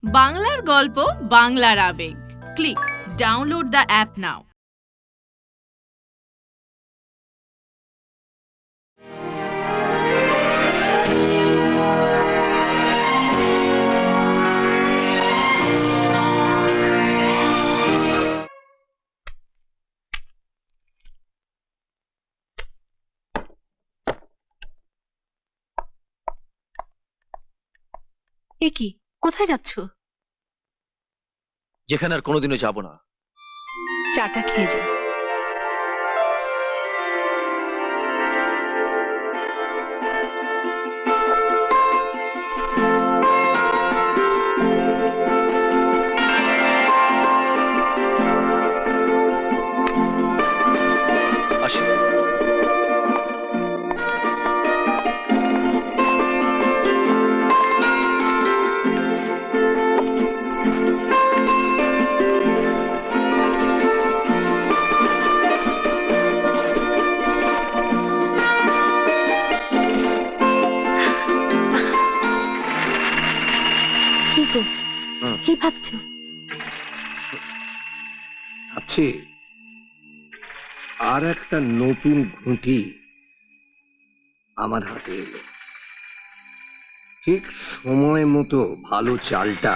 বাংলার গল্প, বাংলার আবেগ। Click download the app now. এ কি, কোথায় যাচ্ছ? যেখানে আর কোনোদিনও যাব না। চাটা খেয়ে যাও। আসি। কি গো, কি ভাবছো? ভাবছি আর একটা নতুন ঘুঁটি আমার হাতে এলো। ঠিক সময় মতো ভালো চালটা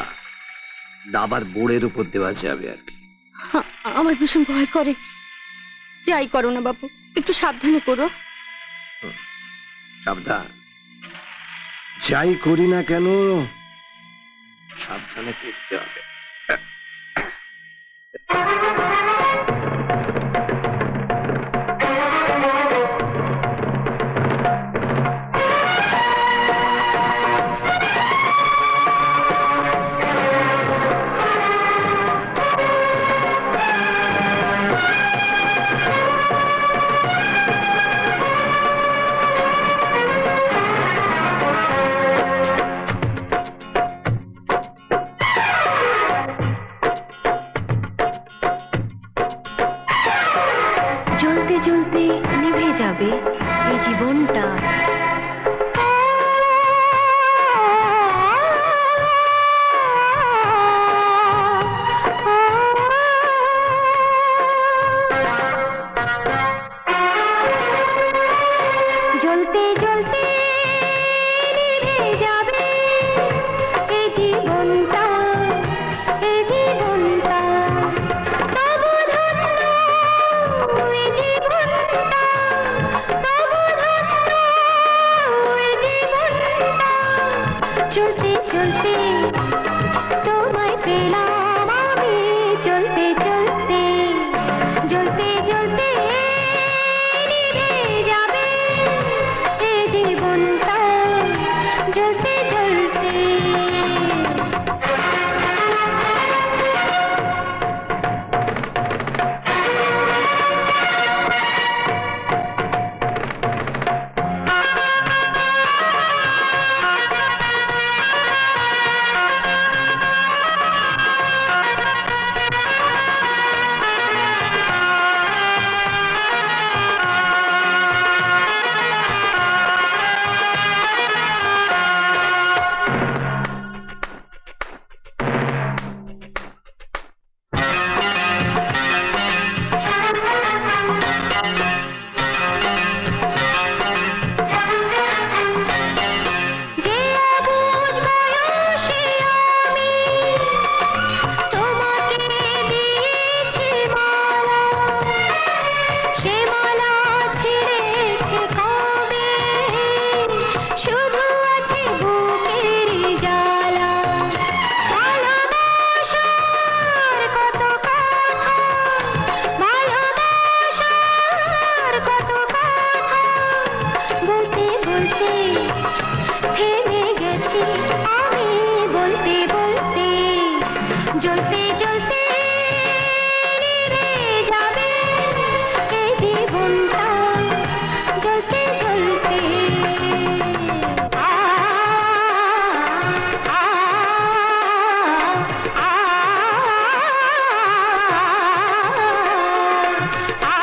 দাবার বোর্ডের উপর দেওয়া যাবে আর কি। আমার ভীষণ ভয় করে। যাই করো না বাবু, একটু সাবধানে করো। সাবধান, যাই করি না কেন সাবধানে করতে হবে। জ্বলতে জ্বলতে নিভে যাবে এই জীবনটা। জ্বলতে জ্বলতে নিভে যাবে এই জীবনটা, এই জীবনটা। তবু ধন্য এই জীবনটা, তবু ধন্য এই জীবনটা। চলতে চলতে তোমায় পেলাম আমি, চলতে চলতে, জ্বলতে জ্বলতে নিভে যাবে এই জীবনটা, জ্বলতে জ্বলতে। যে অবুঝ বয়সে আমি তোমাকে দিয়েছি মালা, সে মালা ছিঁড়েছে কবে, শুধু আছে বুকের জ্বালা। ভালোবাসার কত কথা, ভালোবাসার কত কথা, বলতে বলতে থেমে গেছি আমি, বলতে বলতে। জ্বলতে জ্বলতে নিভে যাবে এই জীবনটা, জ্বলতে জ্বলতে। আ আ আ আ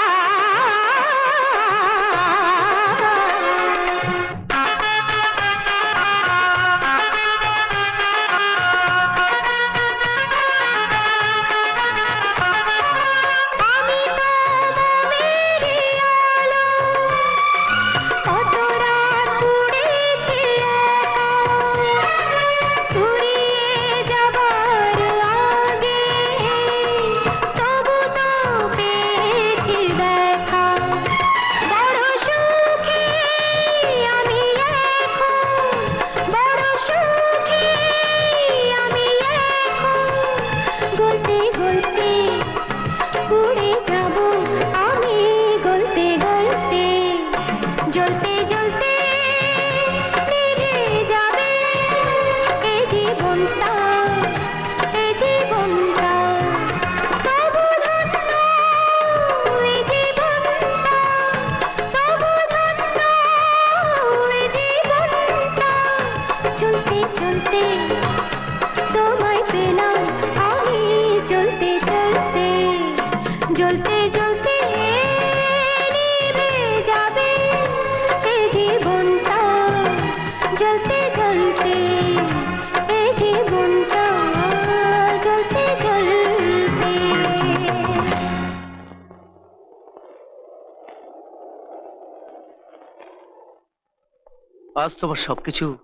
আজ তোমার সবকিছু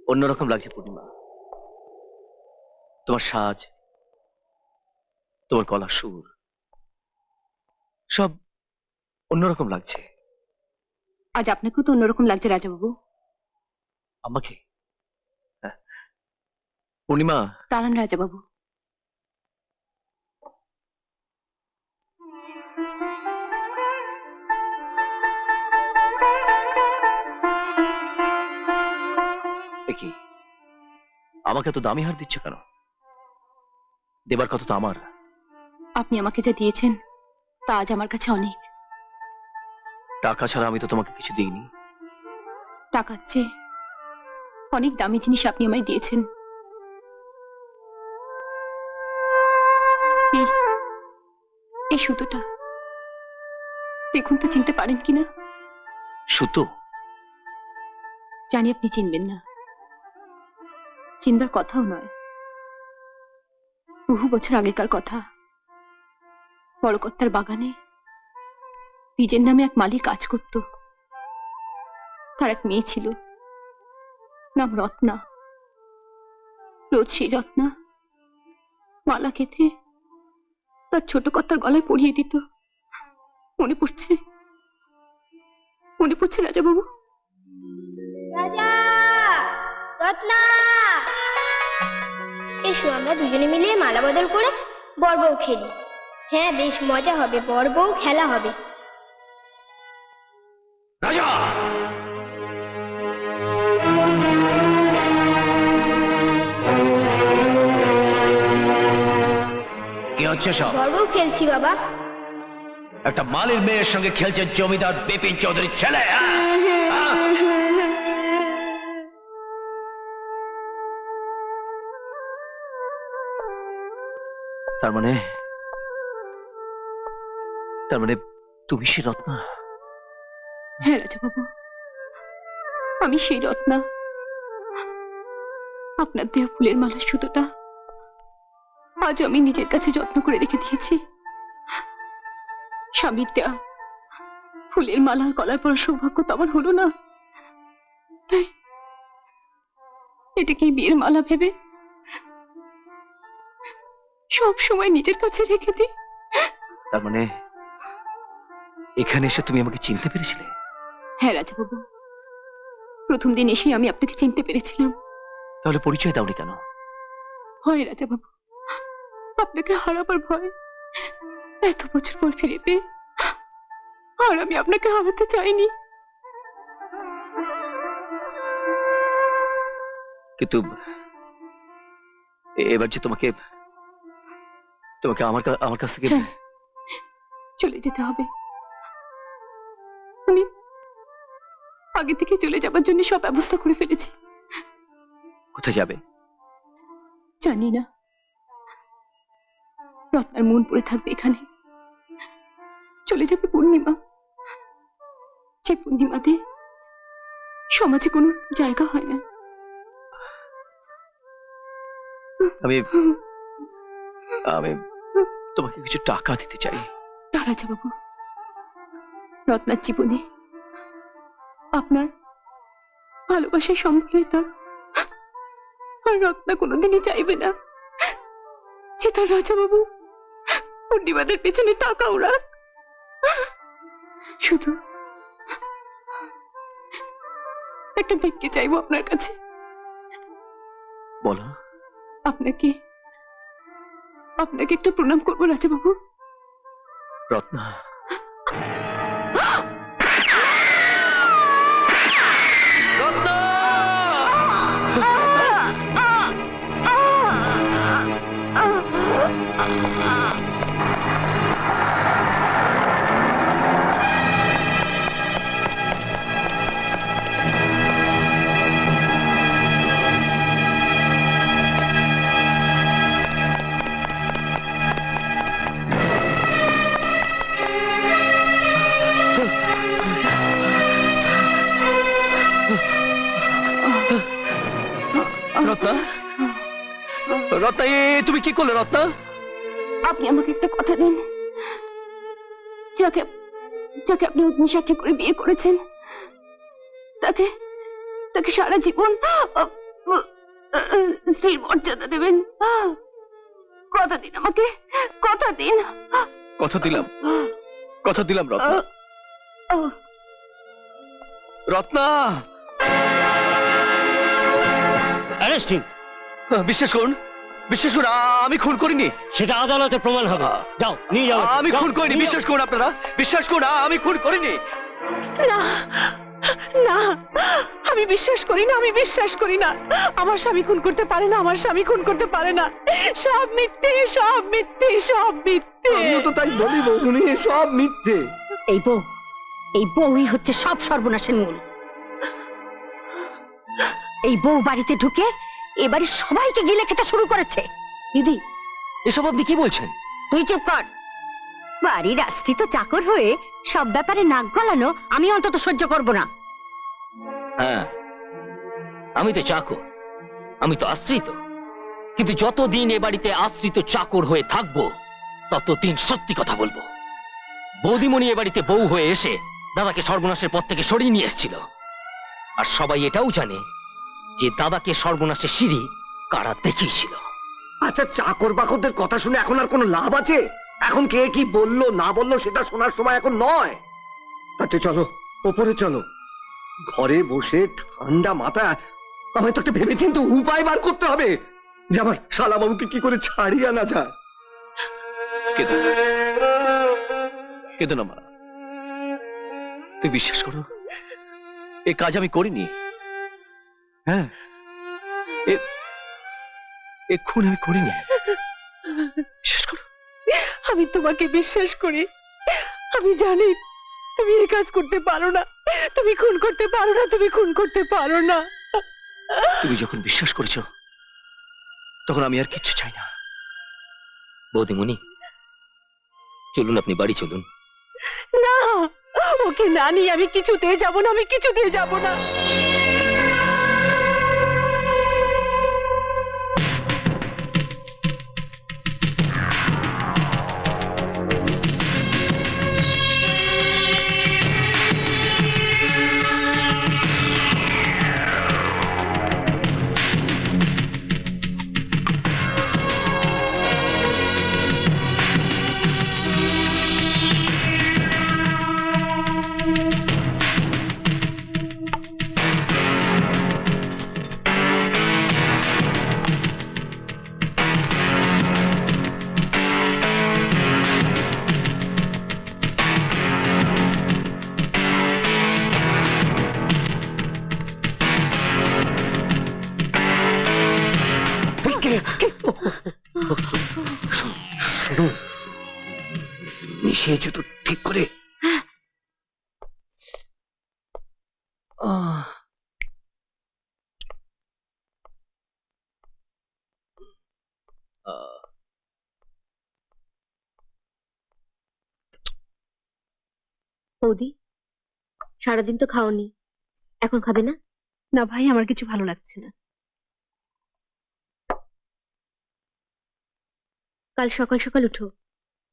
অন্যরকম লাগছে পূর্ণিমা। তোমার সাজ, তোমার গলার সুর, সব অন্যরকম লাগছে। আজ আপনাকেও তো অন্যরকম লাগছে রাজাবাবু। আমাকে? হ্যাঁ। পূর্ণিমা, দাঁড়ান রাজাবাবু। এ কি, আমাকে তো দামি হার দিচ্ছ কেন? দেবার কথা তো আমার। আপনি আমাকে যা দিয়েছেন তা আজ আমার কাছে অনেক। টাকা ছাড়া আমি তো তোমাকে কিছু দিইনি। টাকার চেয়ে অনেক দামি জিনিস আপনি আমায় দিয়েছেন। এই- এই সুতোটা দেখুন তো চিনতে পারেন কিনা। সুতো? জানি আপনি চিনবেন না, চিনবার কথাও নয়। বহু বছর আগেকার কথা। বড়কর্তার বাগানে বীজের নামে এক মালি কাজ করত। তার এক মেয়ে ছিল, নাম রত্না। রোজ সেই রত্না মালা কেটে তার ছোট কর্তার গলায় পরিয়ে দিত। মনে পড়ছে, মনে পড়ছে রাজাবাবু। রাজা, রত্না, এসো আমরা দুজনে মিলে মালা বদল করে বর বউ খেলি। হ্যাঁ, বেশ মজা হবে, বর বউ খেলা হবে। রাজা! কি হচ্ছে সব? বর বউ খেলছি বাবা। একটা মালির মেয়ের সঙ্গে খেলছে জমিদার বিপিন চৌধুরীর ছেলে। তার মানে তুমি সে রত্না? হ্যাঁ রাজাবাবু, আমি সেই রত্না। আপনার দেহ ফুলের মালার সুতোটা আজ আমি নিজের কাছে যত্ন করে রেখে দিয়েছি। স্বামীর দেয়া ফুলের মালার গলায় পড়ার সৌভাগ্য তো আমার হলো না, তাই এটাকে বিয়ের মালা ভেবে সব সময় নিজের কাছে রেখে দিই। তার মানে এখানে এসে তুমি আমাকে চিনতে পেরেছিলে? হ্যাঁ রাজাবাবু, প্রথম দিন এসে আমি আপনাকে চিনতে পেরেছিলাম। তাহলে পরিচয় দাওনি কেন? ভয় রাজাবাবু, আপনাকে হারাবার ভয়। এত বছর পর ফিরে পেয়ে আর আমি আপনাকে হারাতে চাইনি। কিন্তু এবার যে তোমাকে আমার কাছ থেকে চল, চলে যেতে হবে। আমি আগে থেকে চলে যাবার জন্য সব ব্যবস্থা করে ফেলেছি। কোথায় যাবে? জানি না, রত্নার মন পড়ে থাকবে এখানে। চলে যাবে পূর্ণিমা, যে পূর্ণিমাতে সমাজে কোনো জায়গা হয় না। আমি আমি তোমাকে কিছু টাকা দিতে চাই। রাজাবাবু, রত্নার জীবনে আপনার ভালোবাসার সম্বলে তা আর রত্না কোনোদিনই চাইবে না যে তার রাজাবাবু পূর্ণিমাদের পেছনে টাকা ওড়াক। শুধু একটা ভিক্ষে চাইবো আপনার কাছে। বলো। আপনাকে একটা প্রণাম করবো রাজাবাবু। রত্না, রত্না! রত্না, রত্না, তুমি কি করলে রত্না? আপনি আমাকে একটা কথা দিন, যাকে যাকে আপনি অগ্নিসাক্ষী করে বিয়ে করেছেন তাকে তাকে সারা জীবন স্ত্রীর মর্যাদা দেবেন। কথা দিন আমাকে, কথা দিন। কথা দিলাম, কথা দিলাম রত্না। রত্না, অ্যারেস্টিং। বিশ্বাস করুন, বিশ্বাস করুন, আমি খুন করিনি। সেটা আদালতে প্রমাণ হবে। যাও, নিয়ে যাও। আমি যাও, খুন করিনি, নিয়ে বিশ্বাস করুন আপনারা, বিশ্বাস করুন, আমি খুন করিনি। না না, আমি বিশ্বাস করি না, আমি বিশ্বাস করি না। আমার স্বামী খুন করতে পারে না, আমার স্বামী খুন করতে পারে না। সব মিথ্যে, সব মিথ্যে, সব মিথ্যে। আমিও তো তাই বলি বৌমনি, সব মিথ্যে। এই বউই হচ্ছে সব সর্বনাশের মূল। এই বউ বাড়িতে ঢুকে এবারে সবাইকে গিলে খেতে শুরু করেছে। দিদি, এসব আপনি কি বলছেন? তুই চুপ কর। বাড়ির আশ্রিত চাকর হয়ে সব ব্যাপারে নাক গলানো আমি অন্তত সহ্য করব না। হ্যাঁ, আমি তো চাকর, আমি তো আশ্রিত, কিন্তু যতদিন এ বাড়িতে আশ্রিত চাকর হয়ে থাকবো ততদিন সত্যি কথা বলবো। বৌদিমণি এ বাড়িতে বউ হয়ে এসে দাদাকে সর্বনাশের পথ থেকে সরিয়ে নিয়ে এসেছিল, আর সবাই এটাও জানে যে দাদাকে সর্বনাশের সিঁড়ি কারা দেখিয়েছিল। আচ্ছা, চাকর বাকরদের কথা শুনে এখন আর কোনো লাভ আছে? এখন কে কি বললো না বললো সেটা শোনার সময় এখন নয়। আচ্ছা চলো, ওপরে চলো। ঘরে বসে ঠান্ডা মাথায় আমায় তো একটা ভেবেচিন্তে উপায় বার করতে হবে যে আমার শালাবাবুকে কি করে ছাড়িয়ে আনা যায়। কেঁদো না মা, তুই বিশ্বাস করো, এ কাজ আমি করিনি। হ্যাঁ, এ খুন আমি করিনি, বিশ্বাস করো। আমি তোমাকে বিশ্বাস করি। আমি জানি তুমি এই কাজ করতে পারো না, তুমি খুন করতে পারো না, তুমি খুন করতে পারো না। তুমি যখন বিশ্বাস করেছো তখন আমি আর কিচ্ছু চাই না। বৌদিমণি, চলুন, আপনি বাড়ি চলুন। না, ওকে না নিয়ে আমি কিছুতেই যাব না, আমি কিছুতেই যাব না। শোনো, মিশিয়েছো তো ঠিক করে? বৌদি, সারাদিন তো খাওনি, এখন খাবে না? না ভাই, আমার কিছু ভালো লাগছে না। কাল সকাল সকাল উঠো,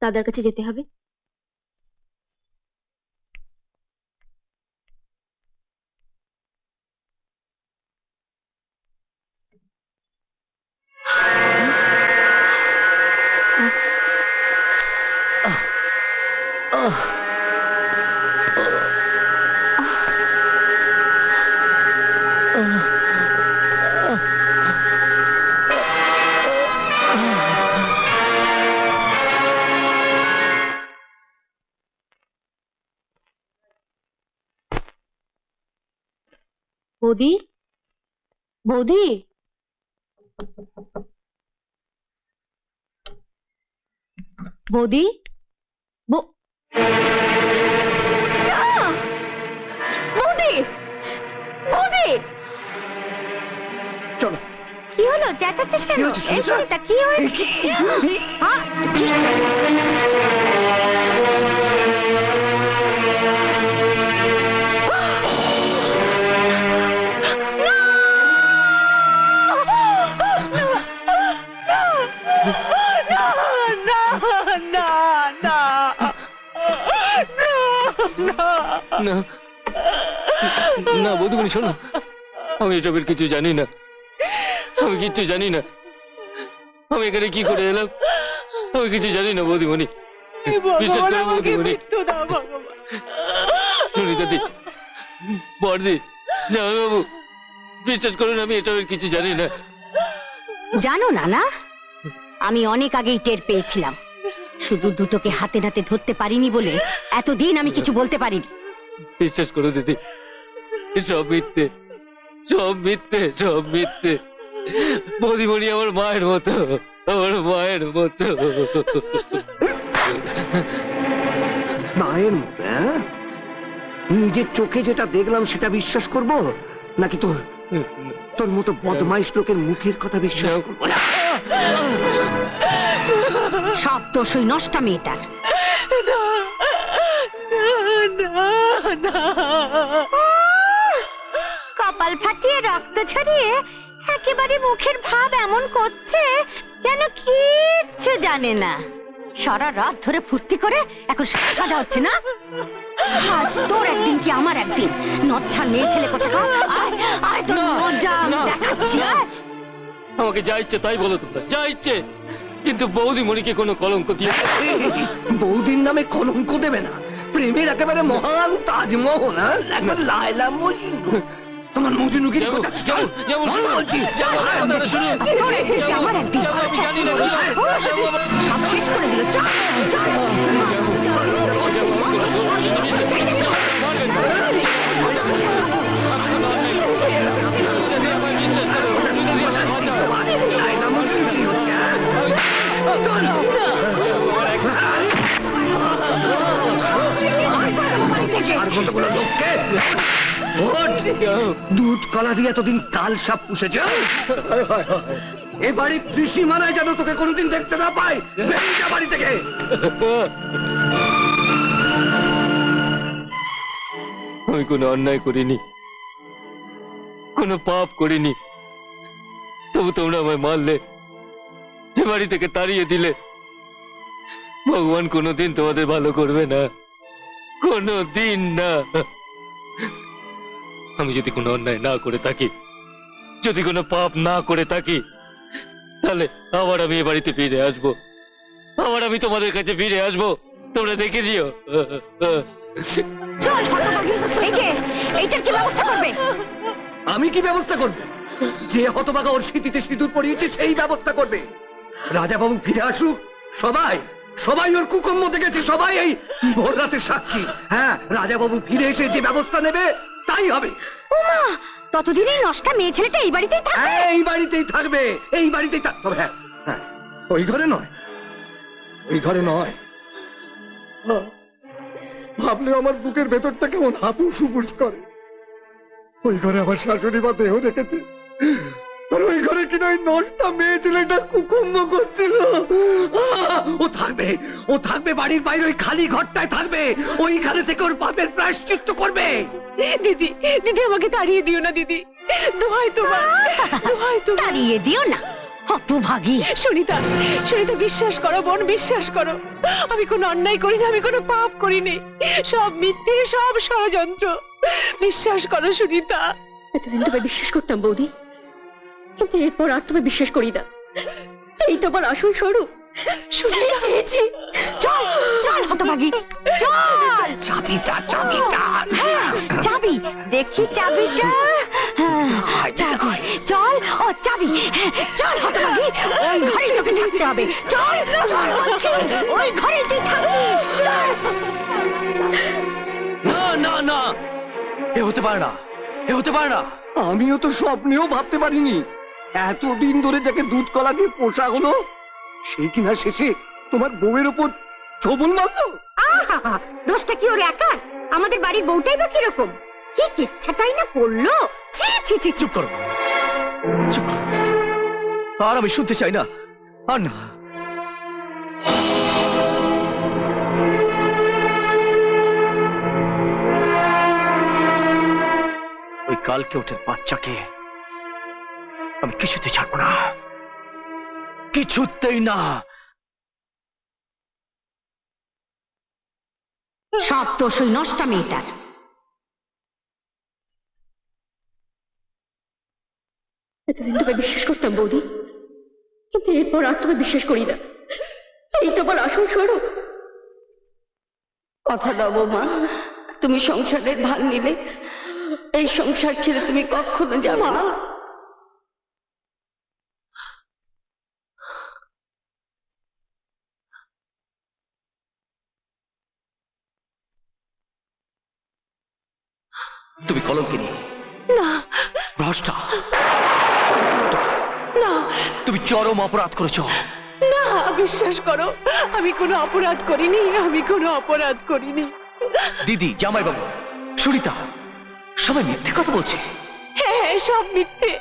দাদার কাছে যেতে হবে। বৌদি, বৌদি, বৌদি, বৌদি, বৌদি। চলো। কি হলো? চেঁচাচ্ছিস কেন? কি হয়েছে, এই সুমিত্রা? সুমিতা, কি হয়েছে? হ্যাঁ, না না, বৌদিমণি শোনো, আমি এসবের কিছু জানি না, আমি কিচ্ছু জানি না। আমি এখানে কি করে এলাম আমি কিছু জানি না বৌদিমণি, বিশ্বাস করো বৌদিমণি। সুনিতাদি, বড়দি, জামাইবাবু, বিশ্বাস করুন আমি এসবের কিছু জানি না। জানো না না, আমি অনেক আগেই টের পেয়েছিলাম। শুধু দুটোকে হাতে নাতে ধরতে পারিনি বলে এতদিন আমি কিছু বলতে পারিনি। বিশ্বাস করো দিদি, সব মিথ্যে, সব মিথ্যে, সব মিথ্যে। বৌদিমণি আমার মায়ের মতো, আমার মায়ের মতো। মায়ের মতো? হ্যাঁ, নিজের চোখে যেটা দেখলাম সেটা বিশ্বাস করব, নাকি তোর মতো বদমাইশ লোকের মুখের কথা বিশ্বাস করবো? সব দোষ ওই নষ্টা মেয়েটার। কপাল ফাটিয়ে রক্ত ঝরিয়ে একেবারে মুখের ভাব এমন করছে যেন কিচ্ছু জানে না। সারা রাত ধরে ফুর্তি করে এখন সাজা হচ্ছে না। আজ তোর একদিন কি আমার একদিন। নচ্ছার মেয়ে ছেলে কোথাকার, আয় আয় তোর মজা আমি দেখাচ্ছি। আয়। আমাকে যা ইচ্ছে তাই বলো তোমরা, যা ইচ্ছে, কিন্তু বৌদিমণিকে কোনো কলঙ্ক দিয়ে। বৌদির নামে কলঙ্ক দেবে না। প্রেমের একেবারে মহান তাজমহল, হ্যাঁ? একবার লায়লা মজনু। তোমার মজনুগির কথা চল, বলছি তোর একদিন কি আমার একদিন। আমি জানি না সব শেষ করে দিল। চল চল লায়লা মজনু কি হচ্ছে? আর কতগুলো লোককে দুধ কলা দিয়ে এতদিন কাল সাপ পুষেছে। এ বাড়ির ত্রিসীমানায় যেন তোকে কোনোদিন দেখতে না পাই। বেরিয়ে যা বাড়ি থেকে। আমি কোনো অন্যায় করিনি, কোনো পাপ করিনি, তবু তোমরা আমায় মারলে, এ বাড়ি থেকে তাড়িয়ে দিলে। ভগবান কোনোদিন তোমাদের ভালো করবে না, কোনোদিন না। আমি যদি কোনো অন্যায় না করে থাকি, যদি কোনো পাপ না করে থাকি, তাহলে আবার আমি এ বাড়িতে ফিরে আসবো, আবার আমি তোমাদের কাছে ফিরে আসবো। তোমরা দেখে দিও। চল হতভাগী, এই যে এইটার কি ব্যবস্থা করবে? আমি কি ব্যবস্থা করব? যে হতভাগা ওর স্মৃতিতে সিঁদুর পরিয়েছে সেই ব্যবস্থা করবে। রাজাবাবু ফিরে আসুক, সবাই সবাই ওর কুকর্ম দেখেছে, সবাই এই ভোর রাতের সাক্ষী। হ্যাঁ, রাজাবাবু ফিরে এসে যে ব্যবস্থা নেবে তাই হবে। ওমা, ততদিনে নষ্টা মেয়ে ছেলেটা এই বাড়িতেই থাকবে। হ্যাঁ, এই বাড়িতেই থাকবে, এই বাড়িতেই তবে হ্যাঁ হ্যাঁ, ওই ঘরে নয়, ওই ঘরে নয়। ভাবলে আমার বুকের ভেতরটা কেমন হাপুস হুপুস করে। ওই ঘরে আমার শাশুড়ি মা দেহ রেখেছে, আর ওই ঘরে কিনা ওই নষ্টা মেয়ে ছেলেটা কুকুম্ব করছিল। ও থাকবে, ও থাকবে বাড়ির বাইরে ওই খালি ঘরটায় থাকবে। ওইখানে থেকে ওর পাপের প্রায়শ্চিত্ত করবে। দিদি, দিদি আমাকে তাড়িয়ে দিও না দিদি, দোহাই তোমার, দোহাই তোমার। তাড়িয়ে দিও না হতভাগী। সুনিতা, সুনিতা বিশ্বাস করো বোন, বিশ্বাস করো। আমি কোনো অন্যায় করিনি, আমি কোনো পাপ করিনি। সব মিথ্যে, সব ষড়যন্ত্র। বিশ্বাস করো সুনিতা। এতদিন তোমায় বিশ্বাস করতাম বৌদি, কিন্তু এরপর আর তোমায় বিশ্বাস করি না। এই তোমার আসল স্বরূপ। শুনেছি। চল চল হতভাগী, চল। চাবিটা, চাবিটা, চাবি দেখি, চাবিটা। চাবি, চল। ও চাবি, চল হতভাগী, ওই ঘরেই তোকে থাকতে হবে। চল চল বলছি, ওই ঘরেই তুই থাকবি। চল। না না না, এ হতে পারে না, এ হতে পারে না। আমিও তো স্বপ্নেও ভাবতে পারিনি এতদিন ধরে যাকে দুধ কলা দিয়ে পোষা হলো সেই কিনা শেষে তোমার বউয়ের ওপর ছবল মারলো। আহা, দোষটা কি ওর একার? আমাদের বাড়ির বউটাই বা কিরকম, কি কিচ্ছাটাই না করলো। ছি ছি ছি, চুপ করো, চুপ করো, আর আমি শুনতে চাই না, আর না। ওই কালকে ওঠের বাচ্চাকে আমি কিছুতে ছাড়বো না, কিছুতেই না। সব দোষ ওই নষ্টা মেয়েটার। এতদিন তোমায় বিশ্বাস করতাম বৌদি, কিন্তু এরপর আর তোমায় বিশ্বাস করি না। এই তোমার আসল স্বরূপ। কথা দাও বৌমা, তুমি সংসারের ভার নিলে এই সংসার ছেড়ে তুমি কখনো যাবে না। তুমি কলম কিনি না ভ্রষ্টা, না তুমি চরম অপরাধ করেছো। না, বিশ্বাস করো, আমি কোনো অপরাধ করিনি, আমি কোনো অপরাধ করিনি। দিদি, জামাইবাবু, সুরিতা সবাই মিথ্যে কথা বলছে। হ্যাঁ, সব মিথ্যে,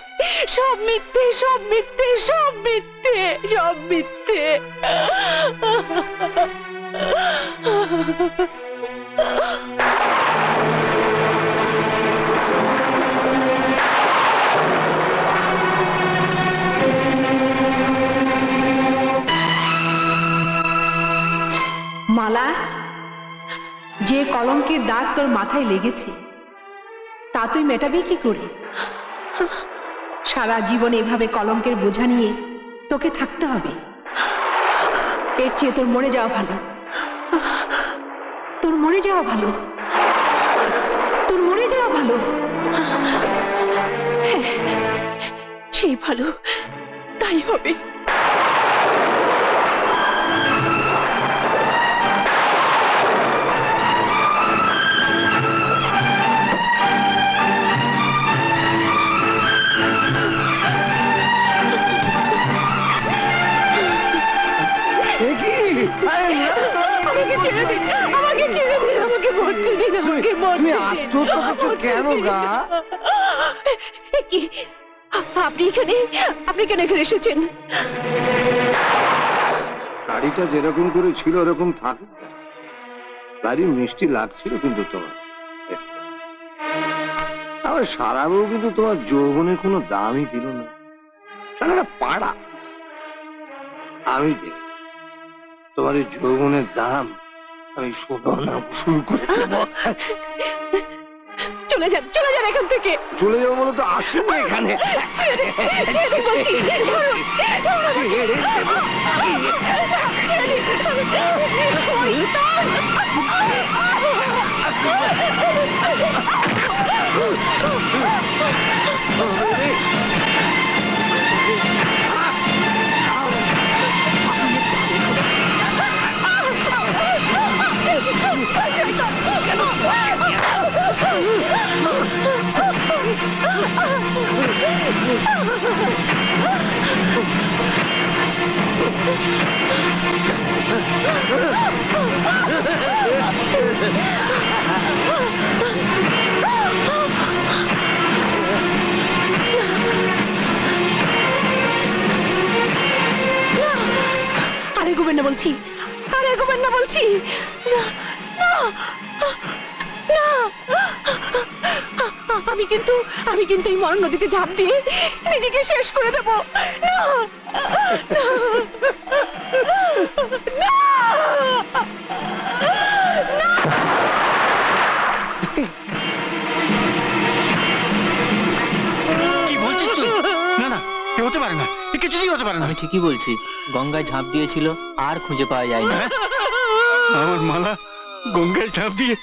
সব মিথ্যে, সব মিথ্যে, সব মিথ্যে, সব মিথ্যে। মালা, যে কলঙ্কের দাগ তোর মাথায় লেগেছে তা তুই মেটাবি কি করে? সারা জীবন এভাবে কলঙ্কের বোঝা নিয়ে তোকে থাকতে হবে। এর চেয়ে তোর মরে যাওয়া ভালো, তোর মরে যাওয়া ভালো, তোর মরে যাওয়া ভালো। হ্যাঁ, সেই ভালো, তাই হবে। আমাকে ছেড়ে দিন, আমাকে ছেড়ে দিন, আমাকে মরতে দিন, আমাকে মরতে দিন। আত্মহত্যা করছো কেন গা? কি আপনি এখানে, আপনি কেন এখানে এসেছেন? গাড়িটা যেরকম করে ছিল ওরকম থাক। গাড়ি মিষ্টি লাগছিল কিন্তু তোমার। আমার সারা বউ কিন্তু তোমার যৌবনের কোনো দামই দিল না। সারাটা পাড়া। আমি দেখ তোমার এই যৌবনের দাম আমি শোধনা শুরু করে দেবো। চলে যান, চলে যান এখান থেকে। চলে যাবো বলে তো আসেনি এখানে। ছেড়ে দিন, ছেড়ে দিন বলছি, ছাড়ুন, ছাড়ুন আমাকে। ছেড়ে দেবো। ছেড়ে দিন। শয়তান! আরে গোবেন না বলছি, আরে গোবেন না বলছি। না, না, না। আমি কিন্তু এই মরণ নদীতে ঝাঁপ দিয়ে নিজেকে শেষ করে দেব। না, না, না। কি বলছিস তুই? না না, এ হতে পারে না, এ কিছুতেই হতে পারে না। আমি ঠিকই বলছি, গঙ্গায় ঝাঁপ দিয়েছিল আর খুঁজে পাওয়া যায়নি। হ্যাঁ? আমার মালা গঙ্গায় ঝাঁপ দিয়ে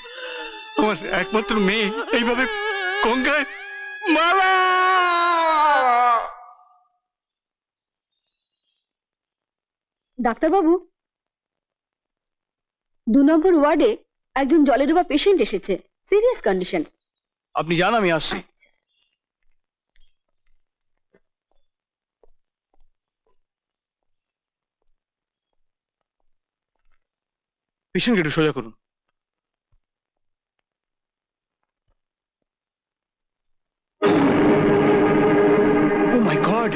আমার একমাত্র মেয়ে এইভাবে গঙ্গায়। মালা! ডাক্তারবাবু, 2 নম্বর ওয়ার্ডে একজন জলে ডোবা পেশেন্ট এসেছে, সিরিয়াস কন্ডিশন। আপনি যান, আমি আসছি। পেশেন্টকে একটু সোজা করুন। ও মাই গড,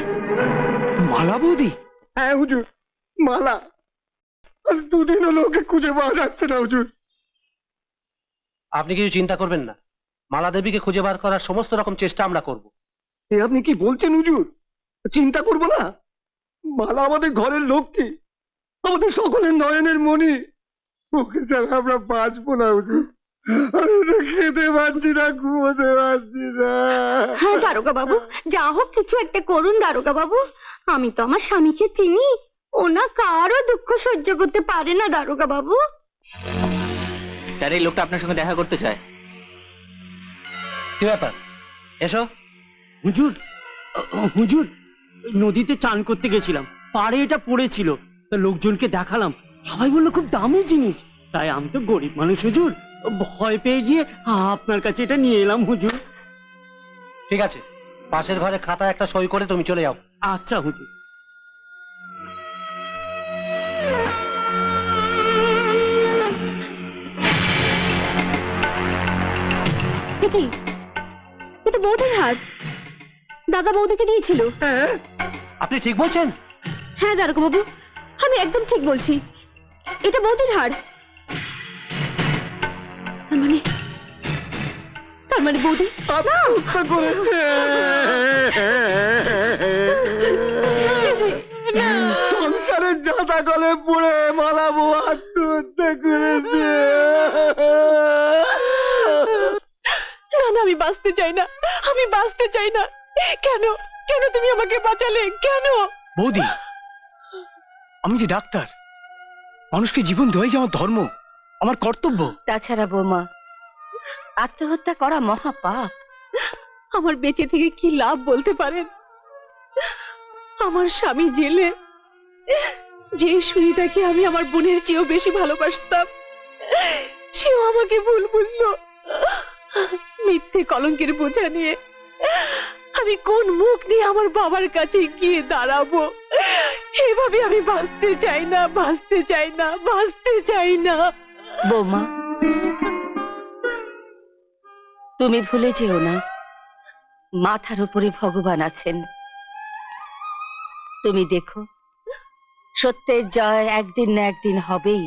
মালা বৌদি! হ্যাঁ হুজুর, মালা আজ 2 দিন হলো ওকে খুঁজে পাওয়া যাচ্ছে না হুজুর। আপনি কিছু চিন্তা করবেন না, মালা দেবীকে খুঁজে বার করার সমস্ত রকম চেষ্টা আমরা করব। এ আপনি কি বলছেন হুজুর? চিন্তা করব না? মালা আমাদের ঘরের লক্ষ্মী, আমাদের সকলের নয়নের মণি। ওকে ছাড়া আমরা বাঁচবো না হুজুর, আমি তো খেতে পারছি না, ঘুমোতে পারছি না। হ্যাঁ দারোগা বাবু, যা হোক কিছু একটা করুন দারোগা বাবু। আমি তো আমার স্বামীকে চিনি, ওনা কারো দুঃখ সহ্য করতে পারে না দারোগা বাবু। স্যার, এই লোকটা আপনার সঙ্গে দেখা করতে চায়। কি ব্যাপার? এসো। হুজুর, হুজুর, নদীতে চান করতে গেছিলাম, পাড়ে এটা পড়েছিল, তা লোকজনকে দেখালাম, সবাই বললো খুব দামি জিনিস। তাই আমি তো গরিব মানুষ হুজুর, ভয় পেয়ে গিয়ে আপনার কাছে এটা নিয়ে এলাম হুজুর। ঠিক আছে, পাশের ঘরে খাতা একটা সই করে তুমি চলে যাও। আচ্ছা হুজুর। কি এটা বৌদির হার, দাদা বৌদিকে দিয়েছিল। আপনি ঠিক বলছেন? হ্যাঁ দারোগা বাবু, আমি একদম ঠিক বলছি, এটা বৌদির হার। তার মানে বৌদি আত্মহত্যা করেছে। সংসারের জাতা গলে পড়ে মালাবো আত্মহত্যা করেছে। না না, আমি বাঁচতে চাই না, আমি বাঁচতে চাই না। কেন কেন তুমি আমাকে বাঁচালে কেন? বৌদি, আমি যে ডাক্তার, মানুষকে জীবন দেওয়াই যে আমার ধর্ম, আমার কর্তব্য। তাছাড়া বৌমা, আত্মহত্যা করা মহাপাপ। আমার বেঁচে থেকে কি লাভ বলতে পারেন? আমার স্বামী জেলে, যে সুনিতাকে আমি আমার বোনের চেয়েও বেশি ভালোবাসতাম, সেও আমাকে ভুল বুঝলো। মিথ্যে কলঙ্কের বোঝা নিয়ে আমি কোন মুখ নিয়ে আমার বাবার কাছে গিয়ে দাঁড়াবো? এভাবে আমি বাঁচতে চাই না, বাঁচতে চাই না, বাঁচতে চাই না। বৌমা, তুমি ভুলে যেও না, মাথার উপরে ভগবান আছেন। তুমি দেখো, সত্যের জয় একদিন না একদিন হবেই।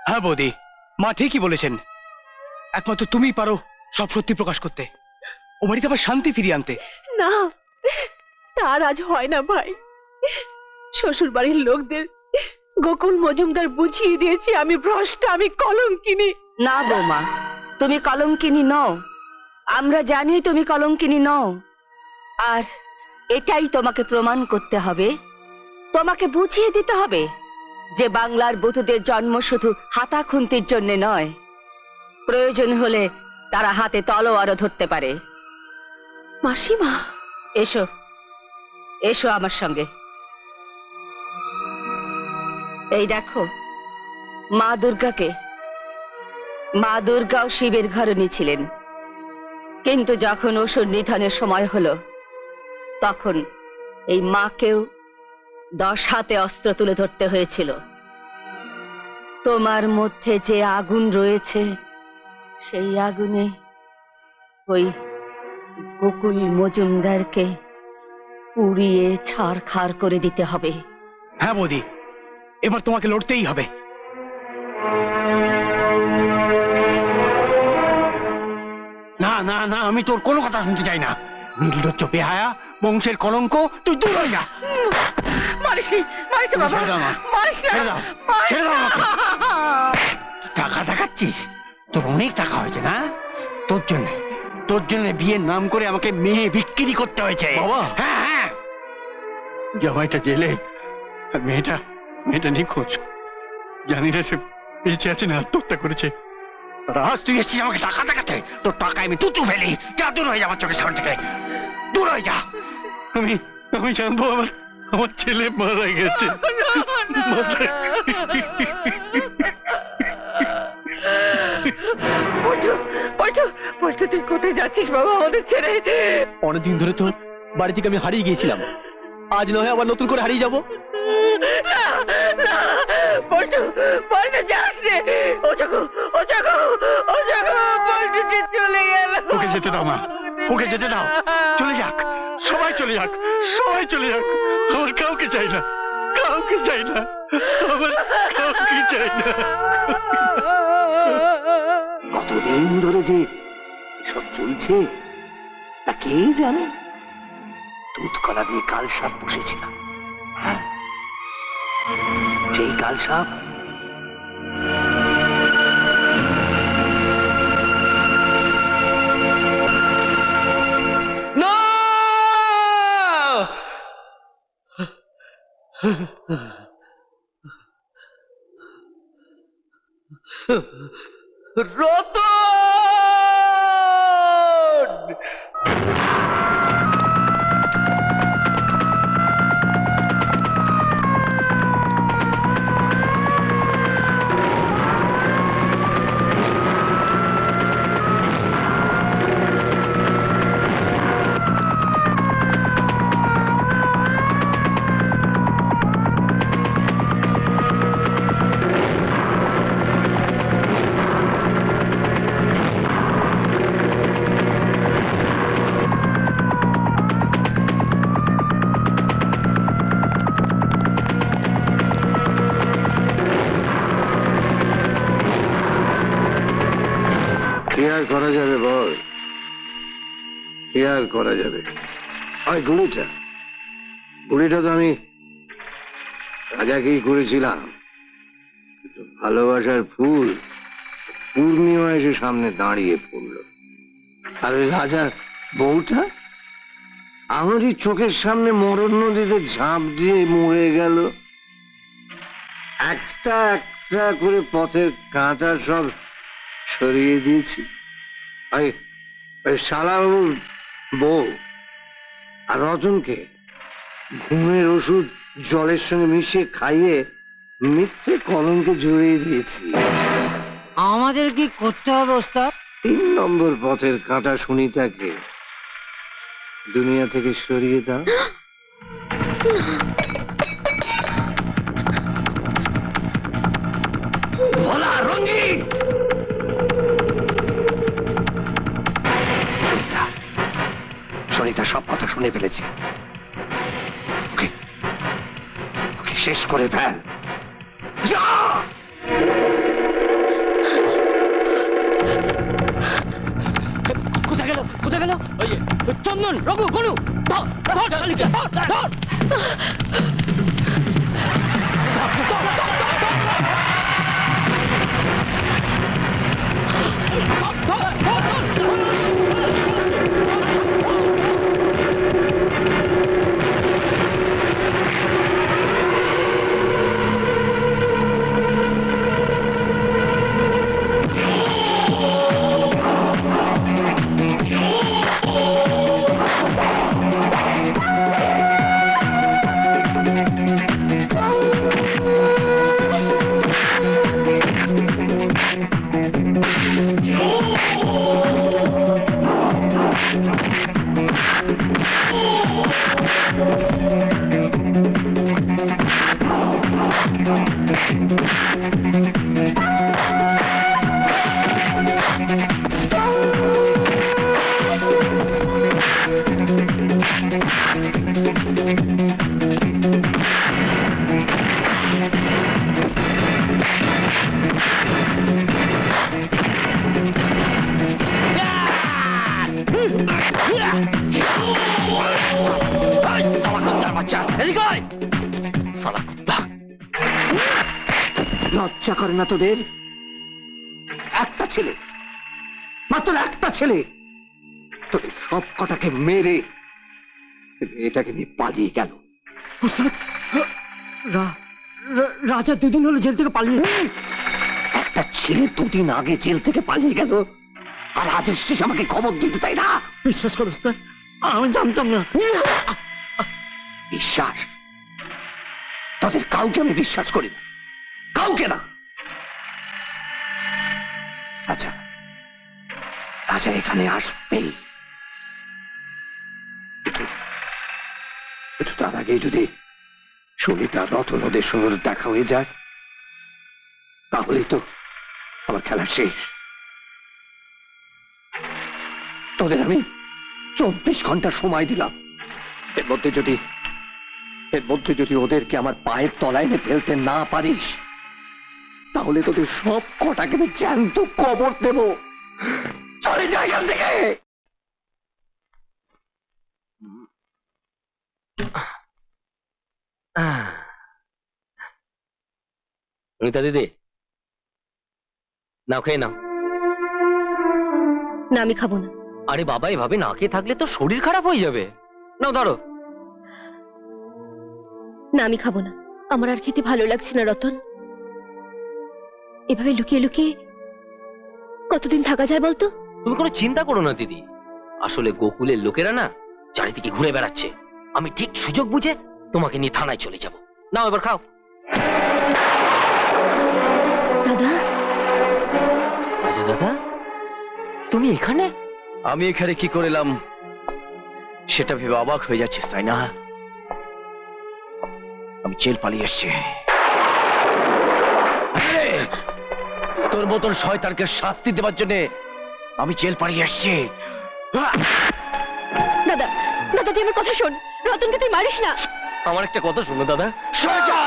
হ্যাঁ বৌদি, মা ঠিকই বলেছেন। একমাত্র তুমিই পারো সব সত্যি প্রকাশ করতে, ও বাড়িতে আবার শান্তি ফিরিয়ে আনতে। না, তার আজ হয় না ভাই। শ্বশুর বাড়ির লোকদের গোকুল মজুমদার বুঝিয়ে দিয়েছি আমি ভ্রষ্টা, আমি কলঙ্কিনী। না বৌমা, তুমি কলঙ্কিনী নও, আমরা জানি তুমি কলঙ্কিনী নও। আর এটাই তোমাকে প্রমাণ করতে হবে, তোমাকে বুঝিয়ে দিতে হবে যে বাংলার বধূদের জন্ম শুধু হাতা খুন্তির জন্য নয়, প্রয়োজন হলে তারা হাতে তলোয়ারও ধরতে পারে। মাসিমা, এসো, এসো আমার সঙ্গে। এই দেখো, মা দুর্গাকে, মা দুর্গাও শিবের ঘরণী ছিলেন, কিন্তু যখন অসুর নিধনের সময় হলো, তখন এই মাকেও 10 হাতে অস্ত্র তুলে ধরতে হয়েছিল। তোমার মধ্যে যে আগুন রয়েছে, সেই আগুনে ওই গোকুল মজুমদারকে পুড়িয়ে ছারখার করে দিতে হবে। হ্যাঁ বৌদি, এবার তোমাকে লড়তেই হবে। না না না, আমি তোর কোনো কথা শুনতে চাই না। নির্লজ্জ বেহায়া, বংশের কলঙ্ক, তুই দূর হয়ে যা। মারিসি, মারিসি বাবা, ছেড়ে দাও মা, মারিস না, ছেড়ে দাও, ছেড়ে দাও আমাকে। টাকা দেখাচ্ছিস? তোর অনেক টাকা হয়েছে না? তোর জন্য বিয়ের নাম করে আমাকে মেয়ে বিক্রি করতে হয়েছে। বাবা, হ্যাঁ হ্যাঁ, জামাইটা জেলে আর মেয়েটা নিখোঁজ। জানি না সে বেঁচে আছে না আত্মহত্যা করেছে। রাজ, তুই এসেছিস আমাকে টাকা দেখাতে? তোর টাকা আমি তুতু ফেলি। যা, দূর হয়ে যা আমার চোখের সামনে থেকে, দূর হয়ে যা। আমি জানবো আমার ছেলে মারা গেছে। তুই কোথায় যাচ্ছিস বাবা আমাদের ছেড়ে? অনেকদিন ধরে তো বাড়ি থেকে আমি হারিয়ে গিয়েছিলাম, আজ নয় আবার নতুন করে হারিয়ে যাবো। চলে গেল। ওকে যেতে দাও মা, ওকে যেতে দাও। চলে যাক, সবাই চলে যাক, সবাই চলে যাক। আমার কাউকে চাই না, কাউকে চাই না, আমার কাউকে চাই না। কতদিন ধরে যে এসব চলছে তা কে জানে। দুধ কলা দিয়ে কাল সাপ বসেছিলাম। হ্যাঁ, সেই কাল সাপ রতন! কি আর করা যাবে বল, কি আর করা যাবে? ওই গুলিটা তো আমি রাজাকেই করেছিলাম, কিন্তু ভালোবাসার ফুল পূর্ণিমা এসে সামনে দাঁড়িয়ে পড়ল। আর ওই রাজার বউটা আমারই চোখের সামনে মরণ নদীতে ঝাঁপ দিয়ে মরে গেল। একটা একটা করে পথের কাঁটা সব সরিয়ে দিয়েছি। ওই শালাবাবুর বউ আর রতনকে ঘুমের ওষুধ জলের সঙ্গে মিশিয়ে খাইয়ে মিথ্যে কলঙ্কে জড়িয়ে দিয়েছি। আমাদের কি করতে হবে ওস্তাদ? 3 নম্বর পথের কাঁটা সুনিতাকে দুনিয়া থেকে সরিয়ে দাও। ভোলা, রঞ্জিত! সুনিতা সব কথা শুনে ফেলেছে। ওকে শেষ করে ফেল। যা! কোথায় গেল? ওই চন্দন, রঘু, গনু, ধর শালিকে, ধর! লজ্জা করে না তোদের? একটা ছেলে, মাত্র একটা ছেলে, তোদের সব কটাকে মেরে এটাকে নিয়ে পালিয়ে গেল। ওস্তাদ, রাজা 2 দিন হলো জেল থেকে পালিয়ে। একটা ছেলে 2 দিন আগে জেল থেকে পালিয়ে গেল, আর আজ এসছিস আমাকে খবর দিতে, তাই না? বিশ্বাস করো ওস্তাদ, আমি জানতাম না। বিশ্বাস? তোদের কাউকে আমি বিশ্বাস করি না, কাউকে না। রাজা এখানে আসবেই, কিন্তু তার আগে যদি সুনিতা, রতন ওদের সঙ্গে দেখা হয়ে যায়, তাহলেই তো আমার খেলা শেষ। তোদের আমি 24 ঘন্টা সময় দিলাম, এর মধ্যে যদি ওদেরকে আমার পায়ের তলায় এনে ফেলতে না পারিস, তাহলে তোদের সব কটাকে আমি জ্যান্ত কবর দেব। চলে যাই এখান থেকে। সুনিতা দিদি, নাও, খেয়ে নাও। না, আমি খাবো না। আরে বাবা, এভাবে না খেয়ে থাকলে তো শরীর খারাপ হয়ে যাবে। নাও, ধরো। না আমি খাবো না, আমার আর খেতে ভালো লাগছে না রতন। এভাবে লুকিয়ে লুকিয়ে কতদিন থাকা যায় বলতো? তুমি কোনো চিন্তা করো না দিদি, আসলে গোকুলের লোকেরা না চারিদিকে ঘুরে বেড়াচ্ছে, আমি ঠিক সুযোগ বুঝে তোমাকে নিয়ে থানায় চলে যাব। নাও এবার খাও। দাদা, আচ্ছা দাদা, তুমি এখানে? আমি এখানে কি করলাম সেটা ভেবে অবাক হয়ে যাচ্ছিস তাই না? আমি জেল পালিয়ে এসছি। আরে, তোর মতন শয়তানকে শাস্তি দেওয়ার জন্য আমি জেল পালিয়ে এসছি। দাদা, দাদা তুই আমার কথা শোন, রতনকে তুই মারিস না। আমার একটা কথা শুনো দাদা। সরে যা!